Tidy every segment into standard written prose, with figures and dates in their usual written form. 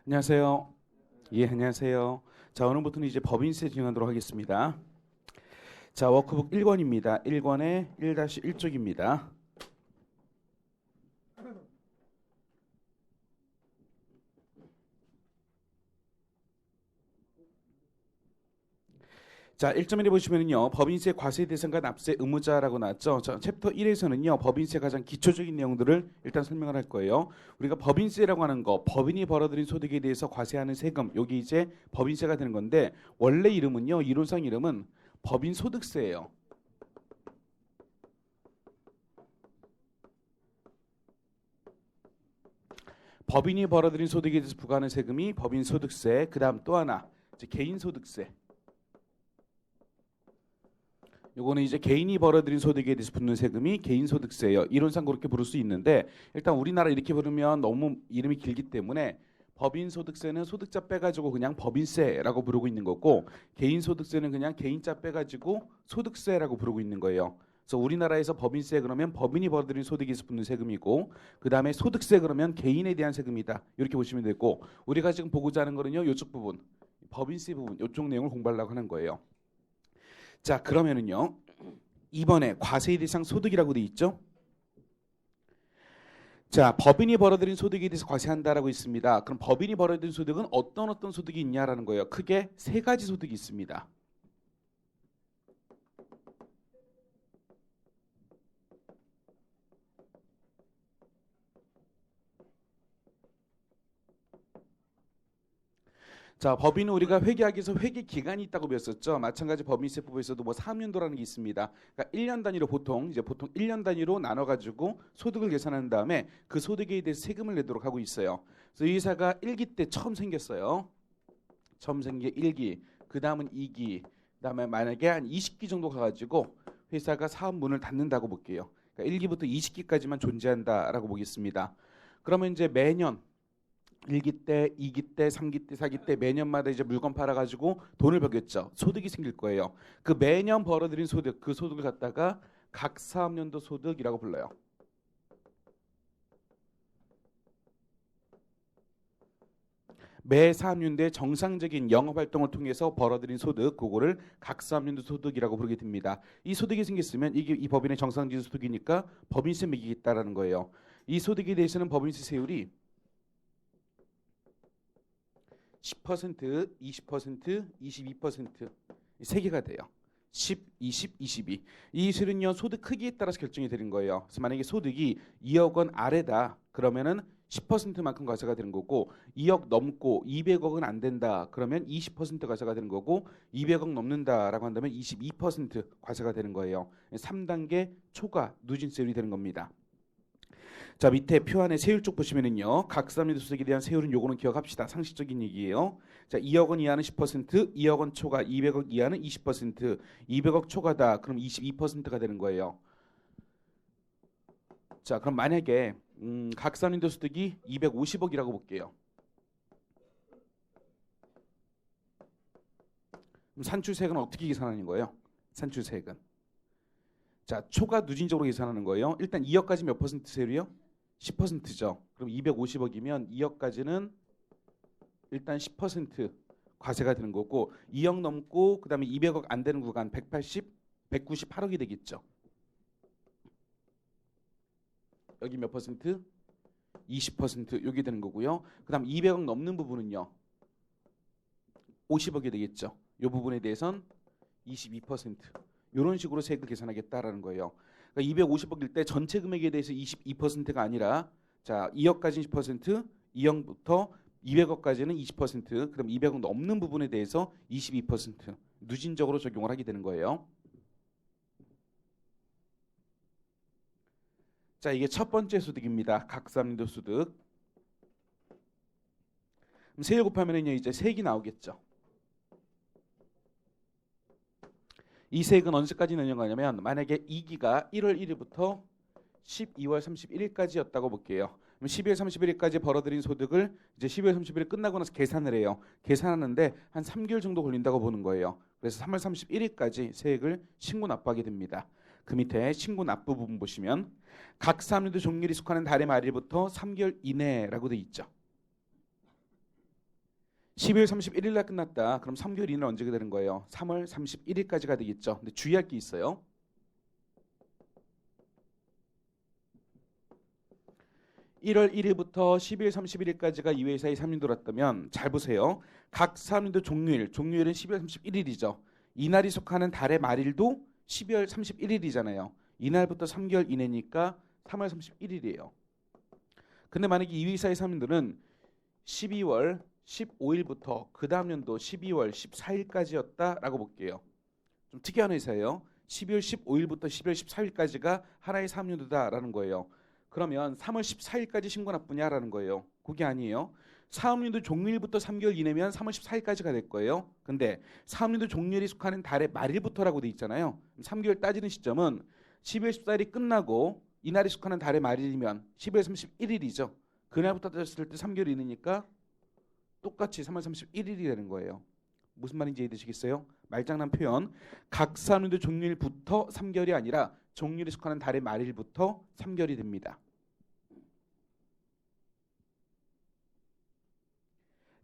안녕하세요. 예, 안녕하세요. 자, 오늘부터는 이제 법인세 진행하도록 하겠습니다. 자, 워크북 1권입니다. 1권의 1-1쪽입니다. 자, 1.1에 보시면은요, 법인세 과세 대상과 납세 의무자라고 나왔죠. 자, 챕터 1에서는요, 법인세 가장 기초적인 내용들을 일단 설명을 할 거예요. 우리가 법인세라고 하는 거, 법인이 벌어들인 소득에 대해서 과세하는 세금, 여기 이제 법인세가 되는 건데, 원래 이름은요, 이론상 이름은 법인소득세예요. 법인이 벌어들인 소득에 대해서 부과하는 세금이 법인소득세, 그 다음 또 하나, 이제 개인소득세. 요거는 이제 개인이 벌어들인 소득에 대해서 붙는 세금이 개인소득세예요. 이론상 그렇게 부를 수 있는데 일단 우리나라 이렇게 부르면 너무 이름이 길기 때문에 법인소득세는 소득자 빼가지고 그냥 법인세라고 부르고 있는 거고 개인소득세는 그냥 개인자 빼가지고 소득세라고 부르고 있는 거예요. 그래서 우리나라에서 법인세 그러면 법인이 벌어들인 소득에서 붙는 세금이고 그 다음에 소득세 그러면 개인에 대한 세금이다. 이렇게 보시면 되고 우리가 지금 보고자 하는 거는요. 이쪽 부분 법인세 부분 이쪽 내용을 공부하려고 하는 거예요. 자, 그러면은요. 이번에 과세 대상 소득이라고 돼 있죠? 자, 법인이 벌어들인 소득에 대해서 과세한다라고 있습니다. 그럼 법인이 벌어들인 소득은 어떤 소득이 있냐라는 거예요. 크게 세 가지 소득이 있습니다. 자, 법인은 우리가 회계하기 위해서 회계 기간이 있다고 배웠었죠. 마찬가지 법인세법에서도 뭐 3년도라는 게 있습니다. 그러니까 1년 단위로 보통 1년 단위로 나눠 가지고 소득을 계산한 다음에 그 소득에 대해서 세금을 내도록 하고 있어요. 그래서 이 회사가 1기 때 처음 생겼어요. 처음 생긴 게 1기, 그다음은 2기, 그다음에 만약에 한 20기 정도 가 가지고 회사가 사업 문을 닫는다고 볼게요. 그러니까 1기부터 20기까지만 존재한다라고 보겠습니다. 그러면 이제 매년 1기 때, 2기 때, 3기 때, 4기 때 매년마다 이제 물건 팔아가지고 돈을 벌겠죠. 소득이 생길 거예요. 그 매년 벌어들인 소득, 그 소득을 갖다가 각 사업년도 소득이라고 불러요. 매 사업년도의 정상적인 영업활동을 통해서 벌어들인 소득, 그거를 각 사업년도 소득이라고 부르게 됩니다. 이 소득이 생겼으면 이게 이 법인의 정상적인 소득이니까 법인세 매기겠다라는 거예요. 이 소득에 대해서는 법인세 세율이 10%, 20%, 22% 세 개가 돼요. 10, 20, 22. 이 수는요 소득 크기에 따라서 결정이 되는 거예요. 그래서 만약에 소득이 2억 원 아래다 그러면은 10%만큼 과세가 되는 거고 2억 넘고 200억은 안 된다 그러면 20% 과세가 되는 거고 200억 넘는다라고 한다면 22% 과세가 되는 거예요. 3단계 초과 누진세율이 되는 겁니다. 자, 밑에 표 안에 세율 쪽 보시면은요. 각 사업년도 소득에 대한 세율은 요거는 기억합시다. 상식적인 얘기예요. 자, 2억 원 이하는 10%, 2억 원 초과, 200억 이하는 20%, 200억 초과다. 그럼 22%가 되는 거예요. 자, 그럼 만약에 각 사업년도 소득이 250억이라고 볼게요. 그럼 산출세액은 어떻게 계산하는 거예요? 산출세액은. 자, 초과 누진적으로 계산하는 거예요. 일단 2억까지 몇 퍼센트 세율이요? 10%죠. 그럼 250억이면 2억까지는 일단 10% 과세가 되는 거고 2억 넘고 그다음에 200억 안 되는 구간 180, 198억이 되겠죠. 여기 몇 퍼센트? 20% 여기 되는 거고요. 그다음 200억 넘는 부분은요. 50억이 되겠죠. 이 부분에 대해선 22%. 이런 식으로 세액을 계산하겠다라는 거예요. 그러니까 250억일 때 전체 금액에 대해서 22%가 아니라 자 2억까지는 10%, 2억부터 200억까지는 20%, 그럼 200억 넘는 부분에 대해서 22% 누진적으로 적용을 하게 되는 거예요. 자, 이게 첫 번째 소득입니다. 각 사업년도 소득. 그럼 세율 곱하면은요 이제 세액이 나오겠죠. 이 세액은 언제까지 내려가냐면 만약에 2기가 1월 1일부터 12월 31일까지였다고 볼게요. 그럼 12월 31일까지 벌어들인 소득을 이제 12월 31일 끝나고 나서 계산을 해요. 계산하는데 한 3개월 정도 걸린다고 보는 거예요. 그래서 3월 31일까지 세액을 신고 납부하게 됩니다. 그 밑에 신고 납부 부분 보시면 각 사업년도 종료일이 속하는 달의 말일부터 3개월 이내라고 돼 있죠. 12월 31일 날 끝났다. 그럼 3개월 이내는 언제가 되는 거예요? 3월 31일까지가 되겠죠. 근데 주의할 게 있어요. 1월 1일부터 12월 31일까지가 이 회사의 3년도였다면 잘 보세요. 각 3년도 종료일은 12월 31일이죠. 이날이 속하는 달의 말일도 12월 31일이잖아요. 이날부터 3개월 이내니까 3월 31일이에요. 근데 만약에 이 회사의 3년도는 12월 15일부터 그 다음 연도 12월 14일까지였다라고 볼게요. 좀 특이한 회사예요. 12월 15일부터 12월 14일까지가 하나의 3년도다라는 거예요. 그러면 3월 14일까지 신고 납부냐라는 거예요. 그게 아니에요. 사업연도 종료일부터 3개월 이내면 3월 14일까지가 될 거예요. 근데 사업연도 종료일이 속하는 달의 말일부터라고 돼 있잖아요. 3개월 따지는 시점은 12월 14일이 끝나고 이날이 속하는 달의 말일이면 12월 31일이죠. 그날부터 따졌을 때 3개월 이내니까 똑같이 3월 31일이 되는 거예요. 무슨 말인지 이해되시겠어요? 말장난 표현. 각 사업연도 종료일부터 3개월이 아니라 종료일에 속하는 달의 말일부터 3개월이 됩니다.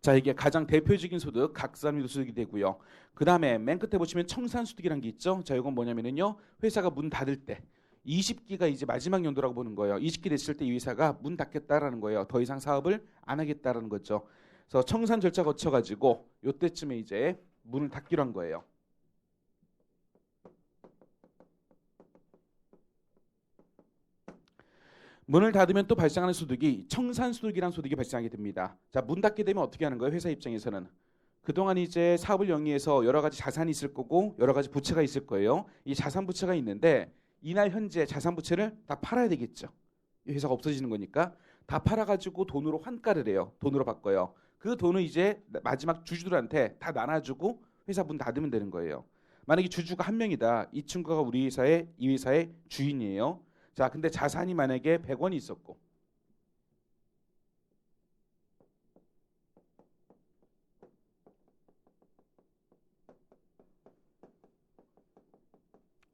자, 이게 가장 대표적인 소득 각사업연도 소득이 되고요. 그 다음에 맨 끝에 보시면 청산소득이라는 게 있죠. 자, 이건 뭐냐면요. 회사가 문 닫을 때 20기가 이제 마지막 연도라고 보는 거예요. 20기 됐을 때 이 회사가 문 닫겠다라는 거예요. 더 이상 사업을 안 하겠다라는 거죠. 그래서 청산 절차 거쳐가지고 이때쯤에 이제 문을 닫기로 한 거예요. 문을 닫으면 또 발생하는 소득이 청산소득이라는 소득이 발생하게 됩니다. 자, 문 닫게 되면 어떻게 하는 거예요? 회사 입장에서는. 그동안 이제 사업을 영위해서 여러 가지 자산이 있을 거고 여러 가지 부채가 있을 거예요. 이 자산 부채가 있는데 이날 현재 자산 부채를 다 팔아야 되겠죠. 이 회사가 없어지는 거니까 다 팔아가지고 돈으로 환가를 해요. 돈으로 바꿔요. 그 돈을 이제 마지막 주주들한테 다 나눠주고 회사 문 닫으면 되는 거예요. 만약에 주주가 한 명이다. 이 친구가 이 회사의 주인이에요. 자, 근데 자산이 만약에 100원이 있었고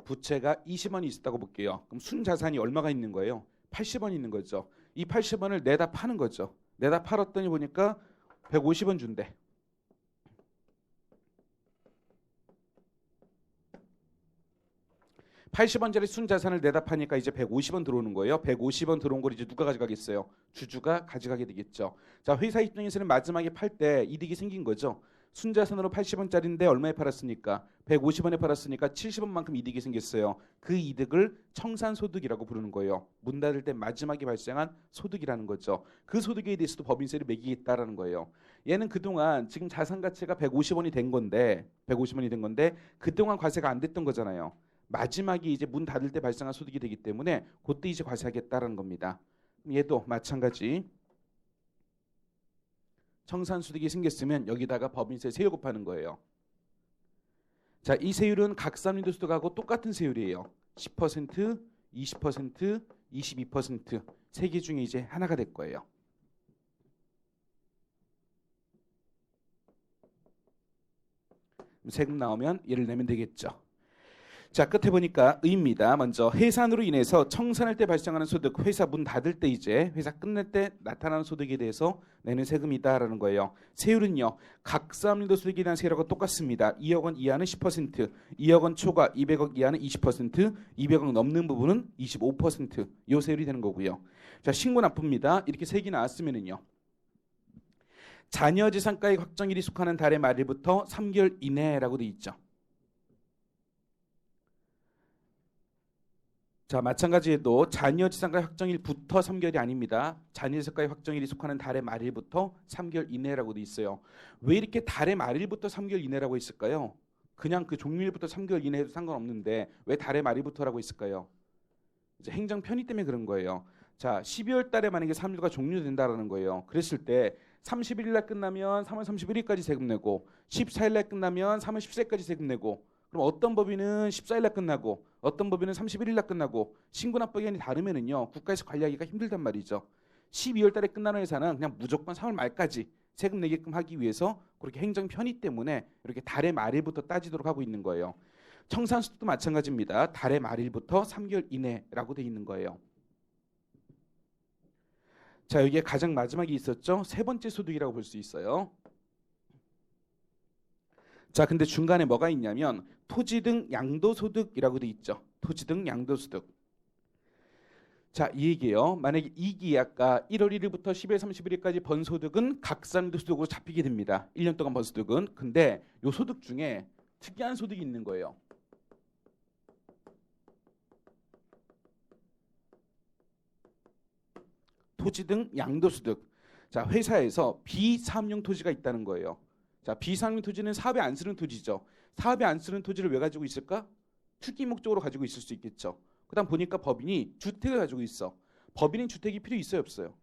부채가 20원이 있었다고 볼게요. 그럼 순자산이 얼마가 있는 거예요? 80원 있는 거죠. 이 80원을 내다 파는 거죠. 내다 팔았더니 보니까 150원 준대. 80원짜리 순자산을 내다 파니까 이제 150원 들어오는 거예요. 150원 들어온 걸 이제 누가 가져가겠어요? 주주가 가져가게 되겠죠. 자, 회사 입장에서는 마지막에 팔 때 이득이 생긴 거죠. 순자산으로 80원짜리인데 얼마에 팔았습니까? 150원에 팔았으니까 70원만큼 이득이 생겼어요. 그 이득을 청산소득이라고 부르는 거예요. 문 닫을 때 마지막에 발생한 소득이라는 거죠. 그 소득에 대해서도 법인세를 매기겠다라는 거예요. 얘는 그동안 지금 자산 가치가 150원이 된 건데 그동안 과세가 안 됐던 거잖아요. 마지막에 이제 문 닫을 때 발생한 소득이 되기 때문에 그때 이제 과세하겠다라는 겁니다. 얘도 마찬가지. 청산소득이 생겼으면 여기다가 법인세 세율 곱하는 거예요. 자, 이 세율은 각 사업연도 소득하고 똑같은 세율이에요. 10%, 20%, 22% 세 개 중에 이제 하나가 될 거예요. 세금 나오면 얘를 내면 되겠죠. 자, 끝에 보니까 의입니다. 먼저 해산으로 인해서 청산할 때 발생하는 소득, 회사 문 닫을 때 이제 회사 끝낼 때 나타나는 소득에 대해서 내는 세금이다라는 거예요. 세율은요. 각 사업연도 소득에 대한 세율하고 똑같습니다. 2억 원 이하는 10%, 2억 원 초과 200억 이하는 20%, 200억 넘는 부분은 25%. 요 세율이 되는 거고요. 자, 신고 납부입니다. 이렇게 세 개 나왔으면은요. 자녀재산가액 확정일이 속하는 달의 말일부터 3개월 이내라고 돼 있죠. 자, 마찬가지로 자녀재산가액 확정일부터 3개월이 아닙니다. 자녀재산가액 확정일이 속하는 달의 말일부터 3개월 이내라고 돼 있어요. 왜 이렇게 달의 말일부터 3개월 이내라고 했을까요? 그냥 그 종료일부터 3개월 이내에도 상관없는데 왜 달의 말일부터라고 했을까요? 이제 행정 편의 때문에 그런 거예요. 자, 12월 달에 만약에 3일가 종료된다라는 거예요. 그랬을 때 31일 날 끝나면 3월 31일까지 세금 내고 14일 날 끝나면 3월 14일까지 세금 내고 그럼 어떤 법인은 14일 날 끝나고 어떤 법인은 31일 날 끝나고 신고 납부 기간이 다르면은요. 국가에서 관리하기가 힘들단 말이죠. 12월 달에 끝나는 회사는 그냥 무조건 3월 말까지 세금 내게끔 하기 위해서 그렇게 행정 편의 때문에 이렇게 달의 말일부터 따지도록 하고 있는 거예요. 청산소득도 마찬가지입니다. 달의 말일부터 3개월 이내라고 돼 있는 거예요. 자, 여기에 가장 마지막에 있었죠. 세 번째 소득이라고 볼 수 있어요. 자, 근데 중간에 뭐가 있냐면 토지 등 양도소득이라고 돼 있죠. 토지 등 양도소득. 자, 이 얘기예요. 만약에 이기 아까 1월 1일부터 12월 31일까지 번 소득은 각산도 소득으로 잡히게 됩니다. 1년 동안 번 소득은. 근데 요 소득 중에 특이한 소득이 있는 거예요. 토지 등 양도소득. 자, 회사에서 비사업용 토지가 있다는 거예요. 자, 비사업용 토지는 사업에 안 쓰는 토지죠. 사업에 안 쓰는 토지를 왜 가지고 있을까? 투기 목적으로 가지고 있을 수 있겠죠. 그다음 보니까 법인이 주택을 가지고 있어. 법인은 주택이 필요 있어요, 없어요?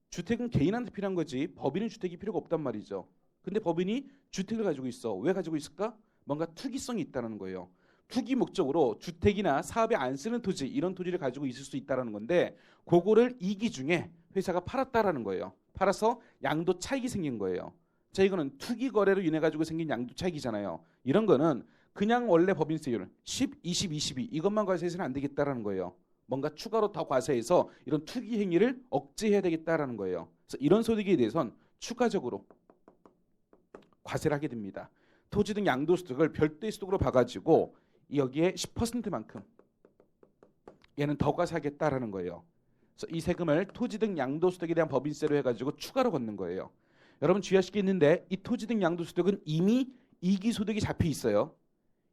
주택은 개인한테 필요한 거지 법인은 주택이 필요가 없단 말이죠. 근데 법인이 주택을 가지고 있어. 왜 가지고 있을까? 뭔가 투기성이 있다는 거예요. 투기 목적으로 주택이나 사업에 안 쓰는 토지 이런 토지를 가지고 있을 수 있다는 건데 그거를 이기 중에 회사가 팔았다라는 거예요. 팔아서 양도 차익이 생긴 거예요. 자, 이거는 투기 거래로 인해 가지고 생긴 양도 차익이잖아요. 이런 거는 그냥 원래 법인세율 10, 20, 22 이것만 과세해서는 안 되겠다라는 거예요. 뭔가 추가로 더 과세해서 이런 투기 행위를 억제해야 되겠다라는 거예요. 그래서 이런 소득에 대해서는 추가적으로 과세를 하게 됩니다. 토지 등 양도소득을 별도의 소득으로 봐가지고 여기에 10%만큼 얘는 더 과세하겠다라는 거예요. 그래서 이 세금을 토지 등 양도소득에 대한 법인세로 해가지고 추가로 걷는 거예요. 여러분 주의하실 게 있는데 이 토지 등 양도소득은 이미 이기소득이 잡혀 있어요.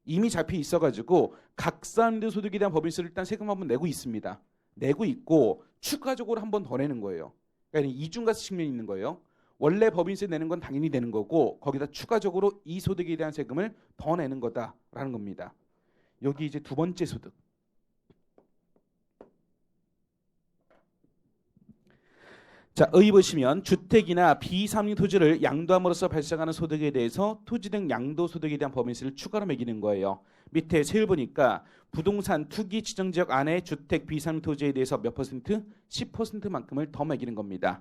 이미 잡혀 있어가지고 각산도소득에 대한 법인세를 일단 세금 한번 내고 있습니다. 내고 있고 추가적으로 한 번 더 내는 거예요. 그러니까 이중과세 측면이 있는 거예요. 원래 법인세 내는 건 당연히 내는 거고 거기다 추가적으로 이 소득에 대한 세금을 더 내는 거다라는 겁니다. 여기 이제 두 번째 소득. 자, 여기 보시면 주택이나 비삼림 토지를 양도함으로써 발생하는 소득에 대해서 토지 등 양도소득에 대한 법인세를 추가로 매기는 거예요. 밑에 세율 보니까 부동산 투기 지정지역 안에 주택 비삼림 토지에 대해서 몇 퍼센트? 10%만큼을 더 매기는 겁니다.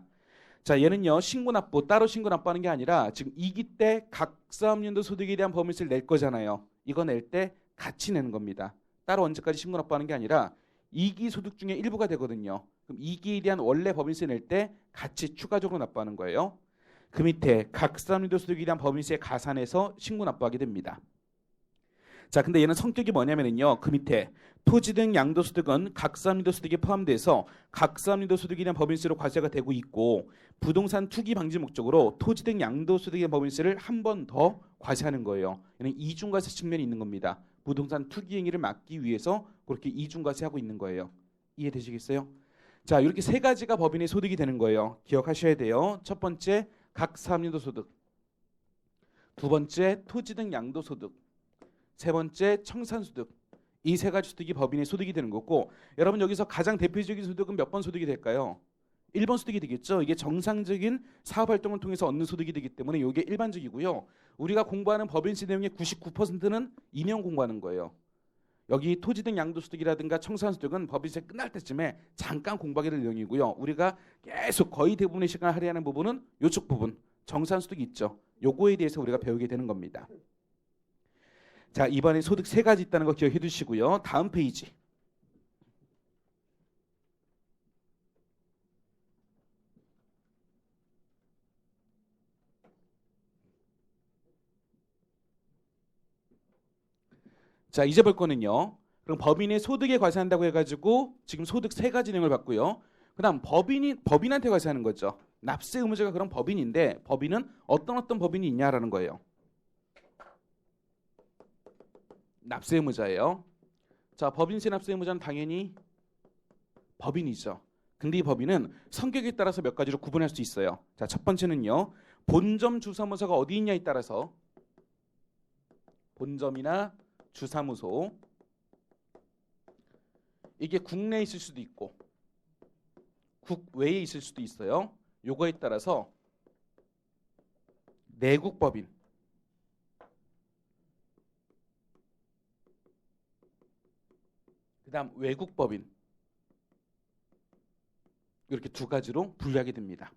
자, 얘는요 신고납부 따로 신고납부하는 게 아니라 지금 이기 때 각 사업연도 소득에 대한 법인세를 낼 거잖아요. 이거 낼 때 같이 내는 겁니다. 따로 언제까지 신고납부하는 게 아니라 이기 소득 중에 일부가 되거든요. 그럼 이기에 대한 원래 법인세 낼 때 같이 추가적으로 납부하는 거예요. 그 밑에 각 사업연도 소득에 대한 법인세 가산해서 신고 납부하게 됩니다. 자, 근데 얘는 성격이 뭐냐면요. 그 밑에 토지 등 양도소득은 각사업소득에 포함돼서 각사업소득에 대한 법인세로 과세가 되고 있고 부동산 투기 방지 목적으로 토지 등 양도소득에 대한 법인세를 한 번 더 과세하는 거예요. 얘는 이중과세 측면이 있는 겁니다. 부동산 투기 행위를 막기 위해서 그렇게 이중과세하고 있는 거예요. 이해되시겠어요? 자, 이렇게 세 가지가 법인의 소득이 되는 거예요. 기억하셔야 돼요. 첫 번째 각사업소득, 두 번째 토지 등 양도소득, 세 번째 청산소득. 이 세 가지 소득이 법인의 소득이 되는 거고 여러분 여기서 가장 대표적인 소득은 몇 번 소득이 될까요? 1번 소득이 되겠죠. 이게 정상적인 사업활동을 통해서 얻는 소득이 되기 때문에 이게 일반적이고요. 우리가 공부하는 법인세 내용의 99%는 이 내용 공부하는 거예요. 여기 토지 등 양도소득이라든가 청산소득은 법인세 끝날 때쯤에 잠깐 공부하게 될 내용이고요. 우리가 계속 거의 대부분의 시간을 할애하는 부분은 이쪽 부분 정산소득이 있죠. 요거에 대해서 우리가 배우게 되는 겁니다. 자, 이번에 소득 세 가지 있다는 거 기억해 두시고요. 다음 페이지. 자, 이제 볼 거는요. 그럼 법인의 소득에 과세한다고 해가지고 지금 소득 세 가지 내용을 봤고요. 그다음 법인한테 과세하는 거죠. 납세 의무자가 그런 법인인데 법인은 어떤 법인이 있냐라는 거예요. 납세 의무자예요. 자, 법인세 납세 의무자는 당연히 법인이죠. 근데 이 법인은 성격에 따라서 몇 가지로 구분할 수 있어요. 자, 첫 번째는요. 본점 주사무소가 어디 있냐에 따라서 본점이나 주사무소 이게 국내에 있을 수도 있고 국외에 있을 수도 있어요. 요거에 따라서 내국법인 그다음 외국법인 이렇게 두 가지로 분류하게 됩니다.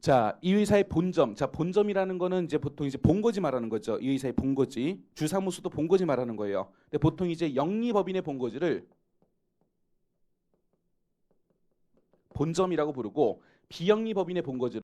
자, 이 회사의 본점. 자, 본점이라는 거는 이제 보통 이제 본거지 말하는 거죠. 이 회사의 본거지. 주사무소도 본거지 말하는 거예요. 근데 보통 이제 영리법인의 본거지를 본점이라고 부르고 비영리법인의 본거지를